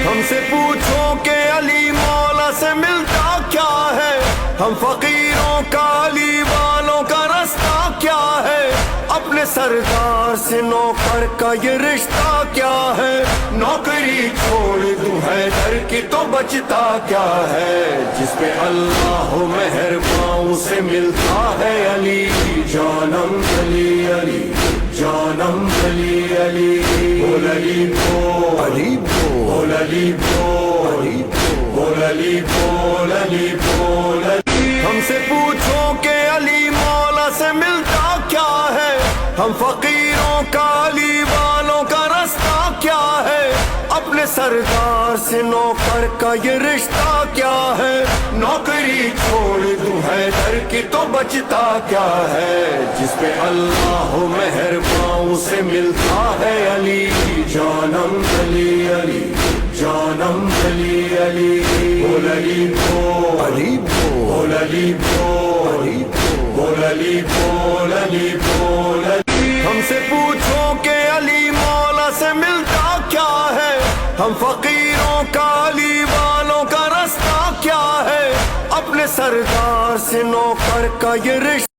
ہم سے پوچھو کہ علی مولا سے ملتا کیا ہے، ہم فقیروں کا علی والوں کا رستہ کیا ہے، اپنے سردار سے نوکر کا یہ رشتہ کیا ہے، نوکری چھوڑ دوں حیدر کی تو بچتا کیا ہے، جس پہ اللہ مہربان اسے ملتا ہے علی، جانم علی علی جانم علی علی، بول علی بول علی بول علی بول علی بول علی بول علی بول علی۔ ہم سے پوچھو کہ علی مولا سے ملتا کیا ہے، ہم فقیروں کا علی والوں کا رستہ کیا ہے، اپنے سردار سے نوکر کا یہ رشتہ کیا ہے، نوکری چھوڑ دوں حیدر کی تو بچتا کیا ہے، جس پہ اللہ مہربان اسے ملتا ہے علی، جانم علی علی جانم علی علی، بول علی بول علی بول علی بول علی بول علی بول علی بول علی۔ ہم سے پوچھو کہ علی مولا سے ملتا کیا ہے، ہم فقیروں کا علی والوں کا رستہ کیا ہے، اپنے سردار سے نوکر کا یہ رشتہ